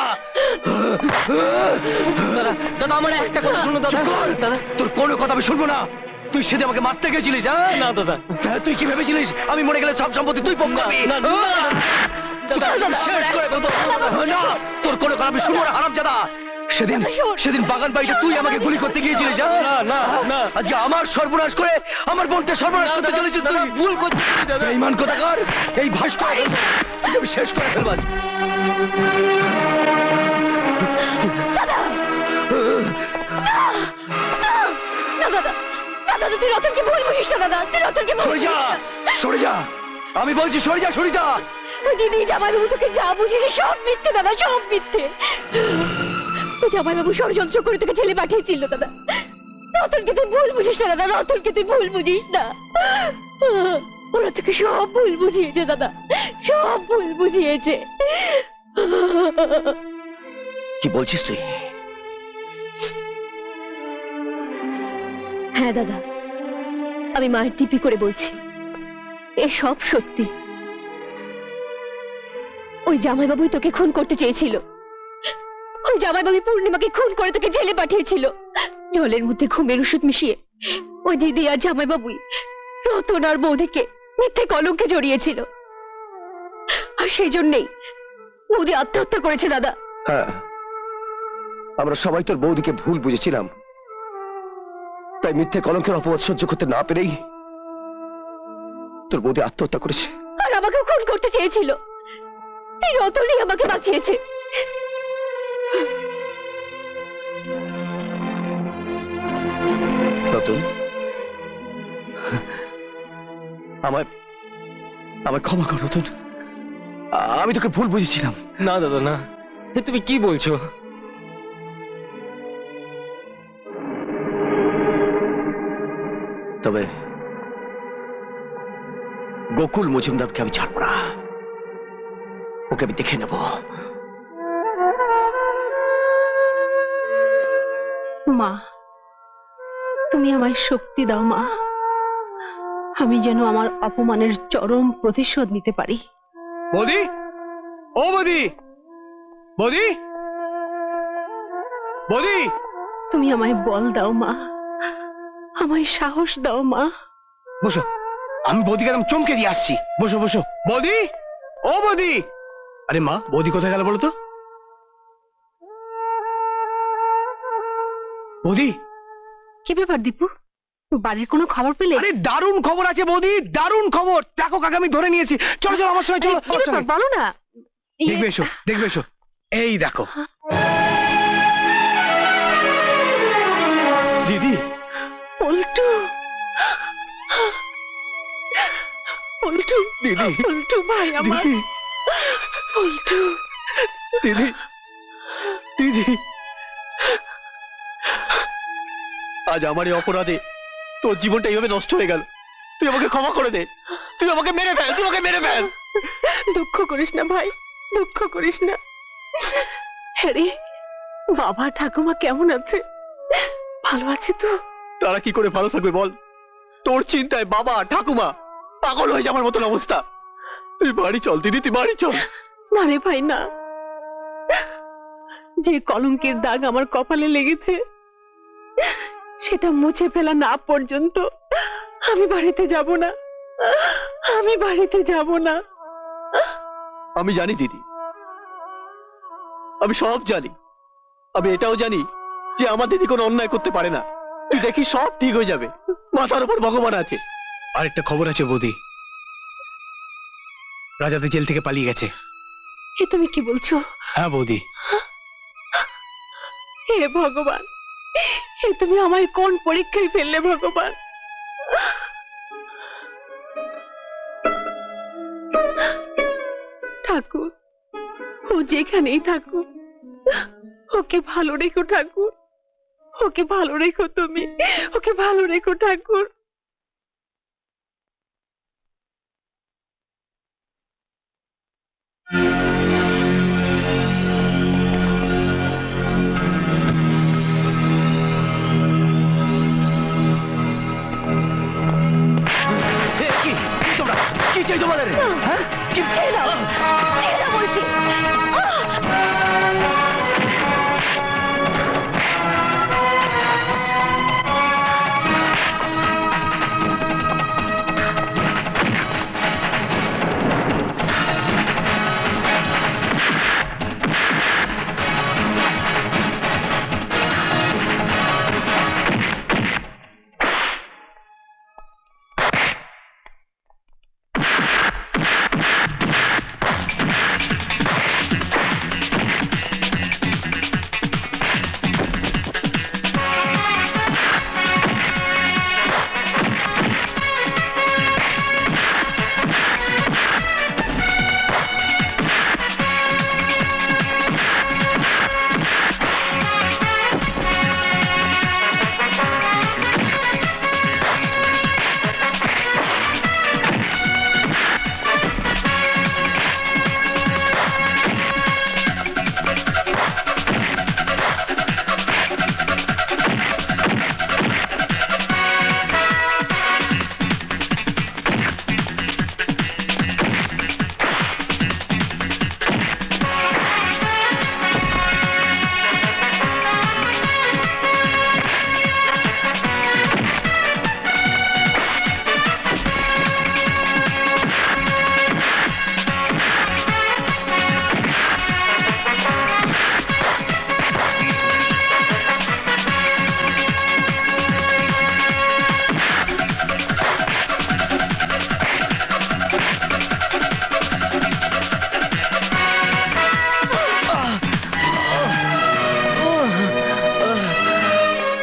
দাদা, দাদা আমার একটা কথা শুনো দাদা। চুপ কর! দাদা, তোর কোনো কথা আমি শুনবো না। তুই সেদিন আমাকে মারতে গেছিলিস, হ্যাঁ? না দাদা। তুই কি ভেবেছিলিস আমি মরে গেলে সব সম্পত্তি তুই ভোগ করবি? না, না, দাদা, তুই শেষ করে ফেলতো। না, তোর কোনো কথা আমি শুনবো না, হারামজাদা। সেদিন বাগান বাড়িতে তুই আমাকে গুলি করতে গিয়েছিলিস, হ্যাঁ? না, না। আজকে আমার সর্বনাশ করে আমার বোনকে সর্বনাশ করতে চলেছিস তুই। ভুল করছিস দাদা। বেঈমান কোথাকার, এই ভাস্কর আমি শেষ করে ফেলব আজ। না দাদা, না দাদা তুই রতনকে ভুল বুঝিস না দাদা, তুই রতনকে ভুল সরে যা, সরে যা, আমি বলছি সরে যা, সরে যা। দিদি জামাইবাবু তোকে যা বুঝিয়েছে সব মিথ্যে দাদা, সব মিথ্যে। ওই জামাইবাবু ষড়যন্ত্র করে তোকে ছেলে পাঠিয়েছিল দাদা। রতনকে তুই ভুল বুঝিস না দাদা, রতনকে তুই ভুল বুঝিস না। ওরা তোকে সব ভুল বুঝিয়েছে দাদা, সব ভুল বুঝিয়েছে। কি বলছিস তুই? হ্যাঁ দাদা, আমি মায়ের দিব্যি করে বলছি এ সব সত্যি। ওই জামাইবাবুই তোকে খুন করতে চেয়েছিল। ওই জামাইবাবু পূর্ণিমাকে খুন করে তোকে জেলে পাঠিয়েছিল। জলের মধ্যে ঘুমের ওষুধ মিশিয়ে ওই দিদি আর জামাইবাবুই রতন আর বৌদিকে মিথ্যে কলঙ্কে জড়িয়েছিল। আর সেই জন্যেই বৌদি আত্মহত্যা করেছে দাদা। হ্যাঁ, আমরা সবাই তোর বৌদিকে ভুল বুঝেছিলাম, তাই মিথ্যে কলঙ্কের অপবাদ সহ্য করতে না পেরেই তোর বৌদি আত্মহত্যা করেছে। আর আমাকে খুন করতে চেয়েছিল, এই রতনই আমাকে বাঁচিয়েছে। রতন, আমায় আমায় ক্ষমা কর রতন, আমি তোকে ভুল বুঝেছিলাম। না দাদা না, এ তুমি কি বলছো? তবে গোকুল মজুমদারকে আমি ছাড়বো না, ওকে আমি দেখে নেব। মা, তুমি আমায় শক্তি দাও মা, আমি যেন আমার অপমানের চরম প্রতিশোধ নিতে পারি। বৌদি, ও বৌদি, বৌদি, বৌদি, তুমি আমায় বল দাও মা, আমায় সাহস দাও মা। বসো, আমি বৌদিকে একদম চমকে দিয়ে আসছি। বসো বসো। বৌদি, ও বৌদি। আরে মা, বৌদি কোথায় গেল বলো তো? বৌদি, কি ব্যাপার দীপু, বাড়ির কোনো খবর পেলে? আরে দারুণ খবর আছে বৌদি, দারুণ খবর। দেখো কাকে আমি ধরে নিয়েছি। চলো চলো আমার সঙ্গে, চলো কি ব্যাপার বলো না। দেখবে এসো, দেখবে এসো। এই দেখো দিদি। পল্টু, পল্টু, দিদি, পল্টু ভাই আমার, দিদি, পল্টু। দিদি, দিদি, আজ আমার এই অপরাধে তোর জীবনটা এইভাবে নষ্ট হয়ে গেল। তুই আমাকে ক্ষমা করে দে, তুই আমাকে মেরে ফেল, তুই আমাকে মেরে ফেল। দুঃখ করিস না ভাই, দুঃখ করিস না। হ্যারি, বাবা ঠাকুমা কেমন আছে? ভালো আছে তো? তারা কি করে ভালো থাকবে বল? তোর চিন্তায় বাবা ঠাকুমা পাগল হয়ে যাওয়ার মতন অবস্থা। তুই বাড়ি চল দিদি, তুই বাড়ি চল। না রে ভাই না, যে কলঙ্কের দাগ আমার কপালে লেগেছে সেটা মুছে ফেলা না পর্যন্ত আমি বাড়িতে যাব না, আমি বাড়িতে যাব না। আমি জানি দিদি, আমি সব জানি। আমি এটাও জানি যে আমার দিদি কোনো অন্যায় করতে পারে না। তুই দেখি সব ঠিক হয়ে যাবে, মাথার উপর ভগবান আছে। আরেকটা খবর আছে বৌদি, রাজাতে জেল থেকে পালিয়ে গেছে। এ তুমি কি বলছো? হ্যাঁ বৌদি। হে ভগবান, এ তুমি আমায় কোন পরীক্ষায় ফেললে ভগবান? ঠাকুর, ও যেখানেই থাকুক ওকে ভালো রেখো ঠাকুর, ওকে ভালো রেখো তুমি, ওকে ভালো রেখো ঠাকুর। কি চাই তোমাদের? হ্যাঁ, ছেড়ে দাও, ছেড়ে দাও বলছি।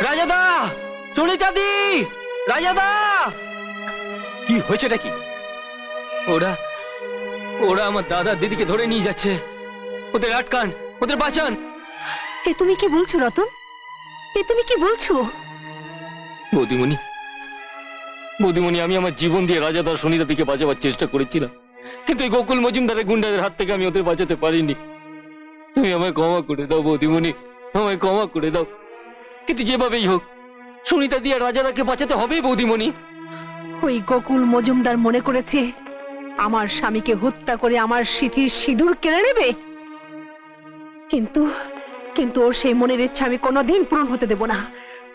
রাজাদা, সুনিতা দি, রাজাদা! কি হয়েছে নাকি? ওরা ওরা আমার দাদা দিদিকে ধরে নিয়ে যাচ্ছে। ওদের আটকান, ওদের বাঁচান। এ তুমি কি বলছো রতন? এ তুমি কি বলছো? বৌদিমণি, বৌদিমণি, আমি আমার জীবন দিয়ে রাজাদা সুনিতা দিকে বাঁচাবার চেষ্টা করেছিলাম, কিন্তু এই গোকুল মজুমদারের গুন্ডাদের হাত থেকে আমি ওদের বাঁচাতে পারিনি। তুমি আমায় ক্ষমা করে দাও বৌদিমণি, আমায় ক্ষমা করে দাও। কিন্তু যেভাবেই হোক সুনিতা দিয়ে রাজাদাকে বাঁচাতে হবে বৌদিমণি। ওই গোকুল মজুমদার মনে করেছে আমার স্বামীকে হত্যা করে আমার সিঁথির সিঁদুর কেড়ে নেবে, কিন্তু কিন্তু ওর সেই মনের ইচ্ছা আমি কোনোদিন পূরণ হতে দেব না,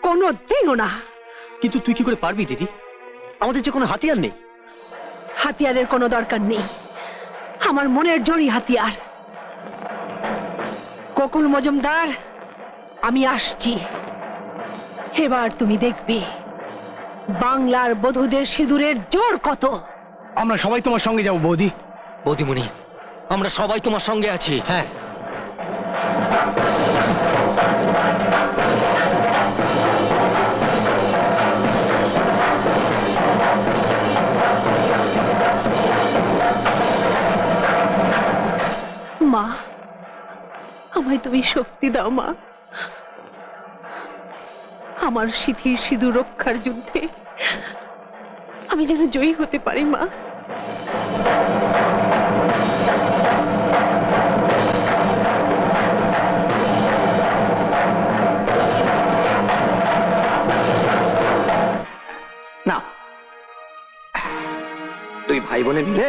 কোনোদিনও না। কিন্তু তুই কি করে পারবি দিদি? আমাদের যে কোনো হাতিয়ার নেই। হাতিয়ারের কোনো দরকার নেই, আমার মনের জোরই হাতিয়ার। গোকুল মজুমদার, আমি আসছি। এবার তুমি দেখবে বাংলার বধূদের সিঁদুরের জোর কত। আমরা সবাই তোমার সঙ্গে যাবো বৌদি। বৌদিমণি, আমরা সবাই তোমার সঙ্গে আছি। হ্যাঁ, মা, আমায় তুমি শক্তি দাও মা, আমার সিঁথির সিঁদুর রক্ষার যুদ্ধে আমি যেন জয়ী হতে পারি মা। না, দুই ভাই বোনে মিলে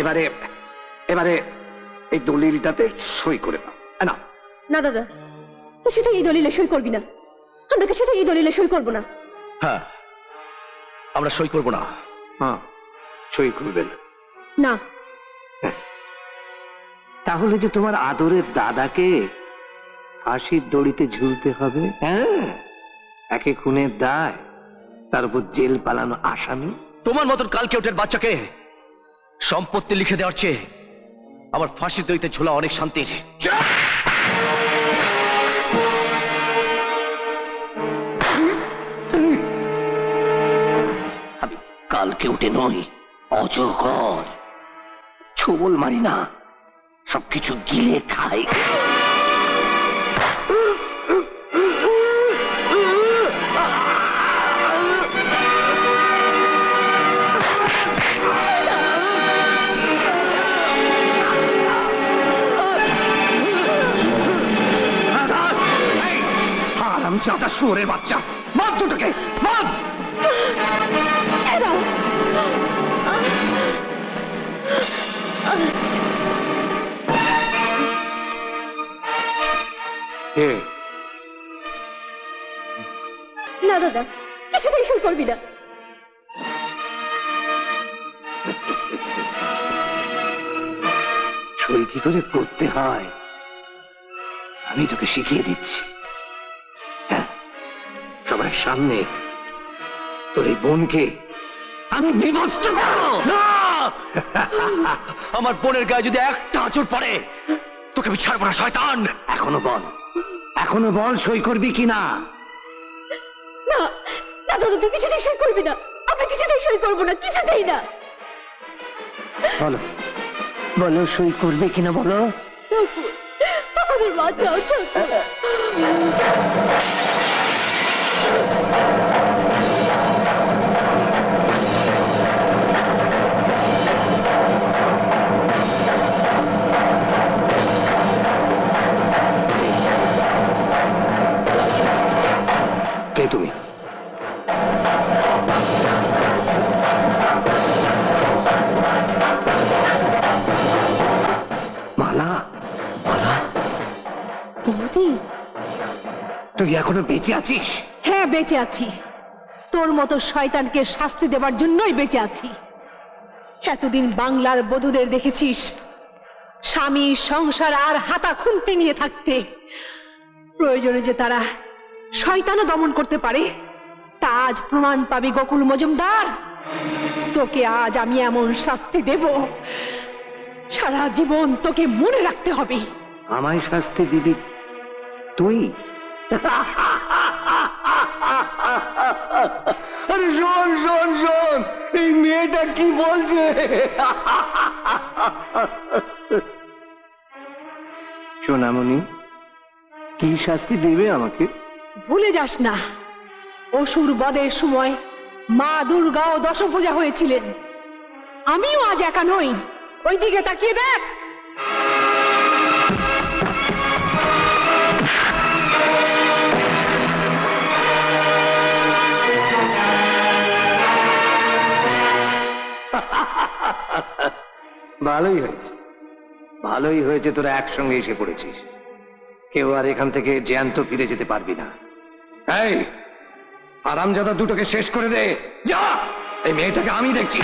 এবারে এবারে এই দলিলটাতে সই করে দাও। না না দাদা, তুই শুধু এই দলিলে সই করবি না, আমরা শুধু এই দলিলে সই করবো না। হ্যাঁ, আমরা সই করব না। হ্যাঁ, সই করবেন না। তাহলে যে তোমার আদরের দাদাকে ফাঁসির দড়িতে ঝুলতে হবে। হ্যাঁ, একে খুনের দায়, তার উপর জেল পালানো আসামি। তোমার মতন কালকেউটের বাচ্চাকে সম্পত্তি লিখে দেওয়ার চেয়ে আমার ফাঁসির দইতে ঝোলা অনেক শান্তির। আমি কালকে উঠে নই, অজগর। ছোবল মারি না, সবকিছু গিলে খাই। হারামজাদা শুয়োরের বাচ্চা, বাদ দুটোকে, বাদ! না দাদা, কিছুতেই সই করবি না। সই কি করে করতে হয় আমি তোকে শিখিয়ে দিচ্ছি। হ্যাঁ, সবার সামনে তোর এই বোনকে আমি বিভস্ত করব। না! আমার বোনের গায়ে যদি একটা আঁচড় পড়ে, তোকে আমি ছাড়বো না শয়তান। এখনো বল সই করবি কিনা? না না দাদা, তুই কিছুতেই সই করবি না। আমি কিছুতেই সই করবো না, কিছুতেই না। বলো বলো, সই করবে কিনা বলো। আমাদের বাচ্চা কে তুমি? মালা? তুই এখনো বেঁচে আছিস? হ্যাঁ, বেঁচে আছি। তোর মতো শয়তানকে শাস্তি দেবার জন্যই বেঁচে আছি। এতদিন বাংলার বধূদের দেখেছিস স্বামী সংসার আর হাতা খুন্তি নিয়ে থাকতে, প্রয়োজনে যে তারা শয়তানও দমন করতে পারে, তা আজ প্রমাণ পাবি গোকুল মজুমদার। তোকে আজ আমি এমন শাস্তি দেব, সারা জীবন তোকে মনে রাখতে হবে। আমায় শাস্তি দিবি তুই? আরে শোন শোন শোন, এই মেয়েটা কি বলছে। সোনামণি, কি শাস্তি দেবে আমাকে? ভুলে যাস না, অসুর বধের সময় মা দুর্গাও দশভুজা হয়েছিলেন। আমিও আজ একা নই, ওইদিকে তাকিয়ে দেখ। ভালোই হয়েছে তোরা একসঙ্গে এসে পড়েছিস। কেউ আর এখান থেকে জ্যান্ত ফিরে যেতে পারবি না। এই হারামজাদা দুটোকে শেষ করে দে, যা। এই মেয়েটাকে আমি দেখছি।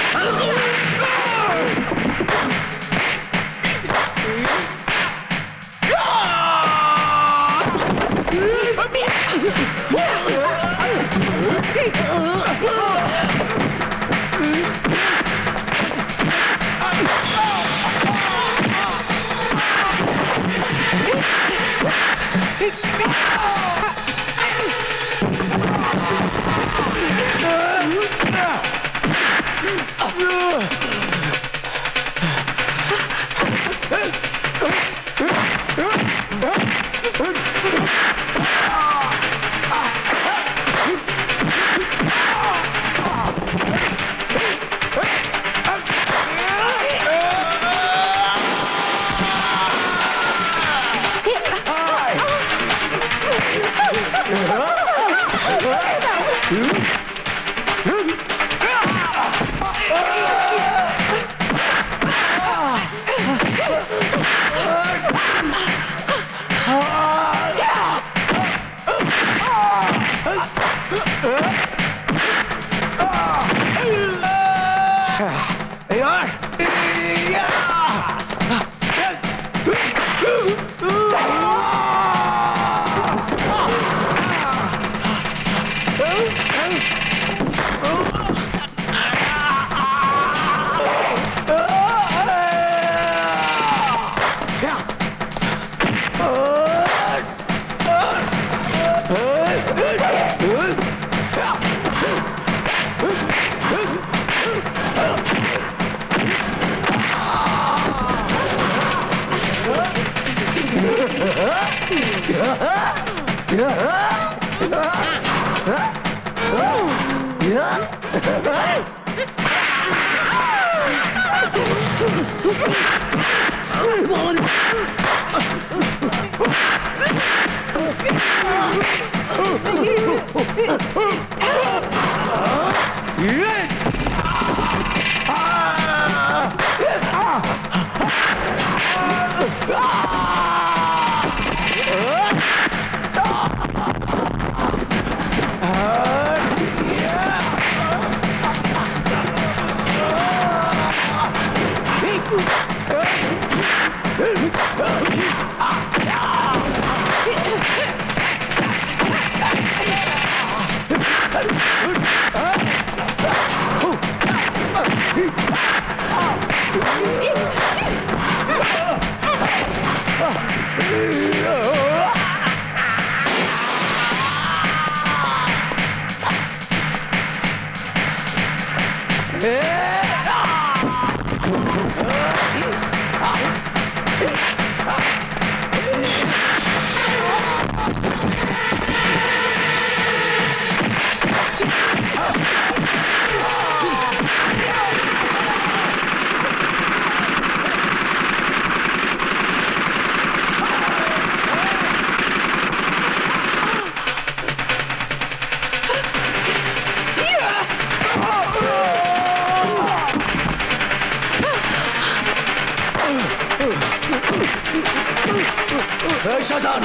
শয়তান,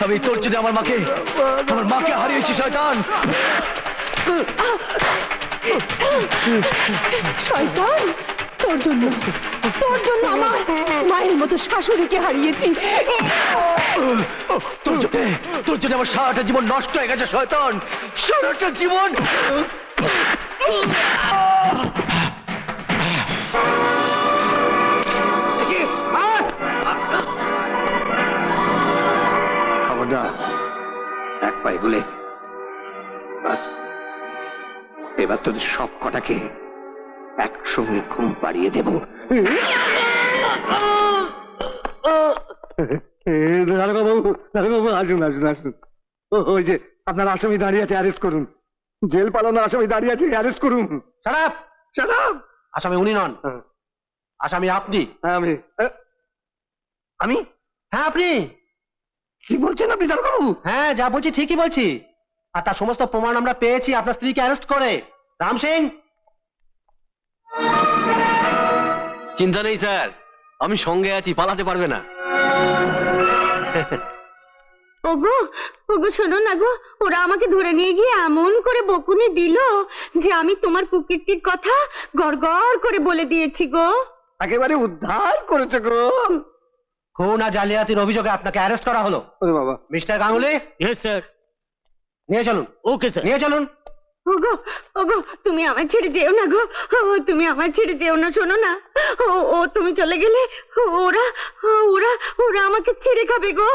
আমি তোর জন্য আমার মাকে হারিয়েছি শয়তান। শয়তান, তোর জন্য আমার মায়ের মতো শাশুড়িকে হারিয়েছি। তোর জন্য আমার সারাটা জীবন নষ্ট হয়ে গেছে শয়তান, সারাটা জীবন। খবরদার, এক পায়ে গুলে এবার তোদের সব কটাকে একসঙ্গে ঘুম পাড়িয়ে দেব। দারোগাবু, আসুন আসুন আসুন। ওই যে আপনার আসামি দাঁড়িয়ে আছে, অ্যারেস্ট করুন। জেল পালানোর আসামি দাঁড়িয়ে আছে, অ্যারেস্ট করুন। সারাপ সারাপ আসামি উনি নন, আসামি আপনি। আমি আমি হ্যাঁ আপনি। কি বলছেন আপনি দারোগাবু? হ্যাঁ যা বলছি ঠিকই বলছি। আর তার সমস্ত প্রমাণ আমরা পেয়েছি আপনার স্ত্রীকে অ্যারেস্ট করে। রাম সিং, চিন্তা নেই স্যার, আমি সঙ্গে আছি, পালাতে পারবে না। ওগো ওগো শোনো না গো, ওরা আমাকে ধরে নিয়ে গিয়ে এমন করে বকুনি দিল যে আমি তোমার প্রকৃতির কথা গড়গড় করে বলে দিয়েছি গো। একেবারে উদ্ধার করেছে গো। খুন আর জালিয়াতির অভিযোগে আপনাকে অ্যারেস্ট করা হলো। ওরে বাবা, মিস্টার গাঙ্গুলি, ইয়েস স্যার। নিয়ে চলুন। Okay sir. নিয়ে চলুন। ওগো ওগো তুমি আমার ছেড়ে যেও না গো, তুমি আমার ছেড়ে যেও না। শোনো না, ও তুমি চলে গেলে ওরা ওরা ওরা আমাকে ছেড়ে খাবে গো।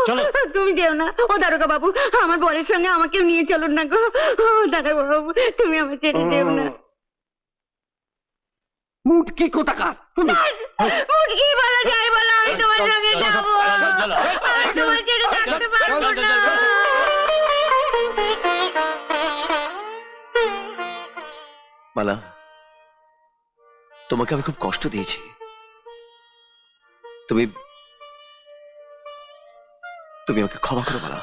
তুমি যেও না। ও দারোগা বাবু, আমার বরের সঙ্গে আমাকেও নিয়ে চলুন না গো। ও দারোগা বাবু, তুমি আমার ছেড়ে যেও না। মুটকি কোথাকার তুমি? মুটকি বলো যাই বলো, আমি তোমার সঙ্গে যাবো। আমি তোমার ছেড়ে থাকতে পারবো না। মালা, তোমাকে আমি খুব কষ্ট দিয়েছি। তুমি আমাকে ক্ষমা করো মালা।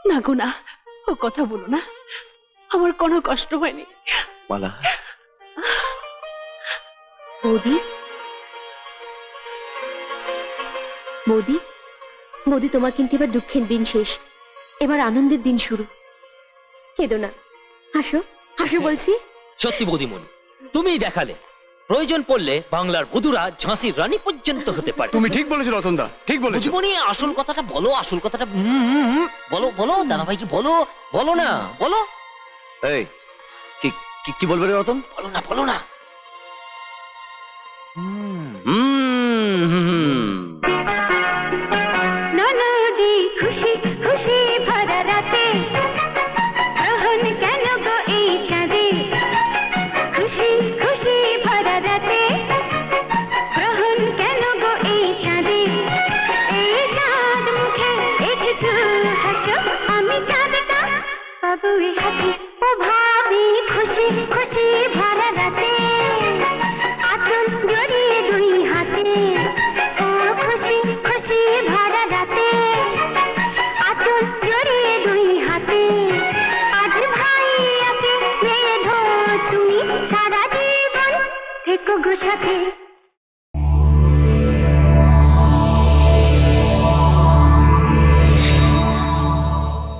না গো না, ও কথা বলো না, আমার কোনো কষ্ট হয়নি। মালা, বৌদি বৌদি বৌদি, তোমার কিন্তু এবার দুঃখের দিন শেষ, এবার আনন্দের দিন শুরু। কেঁদো না, হাসো হাসো বলছি। সত্যি বৌদিমণি, তুমিই দেখালে প্রয়োজন পড়লে বাংলার বধূরা ঝাঁসির রানী পর্যন্ত হতে পারে। তুমি ঠিক বলেছো রতনদা, ঠিক বলেছো। বৌদিমণি, আসল কথাটা বলো, আসল কথাটা বলো দাদা ভাইকে বলো, বলো না, বলো। এই কি বলবে রে রতন? বলো না। ননদি খুশি খুশি ভরা রাতে, গ্রহণ কেন গো এই চাঁদে? খুশি খুশি ভরা রাতে, গ্রহণ কেন গো এই চাঁদে? এই চাঁদ মুখে একটু হাসি তুই সাথে ও ভাবি খুশি খুশি ভরা রাতে আঁচল জড়িয়ে দুই হাতে ও খুশি খুশি ভরা রাতে আঁচল জড়িয়ে দুই হাতে আজ ভাই আছে বেঁধো তুমি সারা জীবন থেকো গো সাথে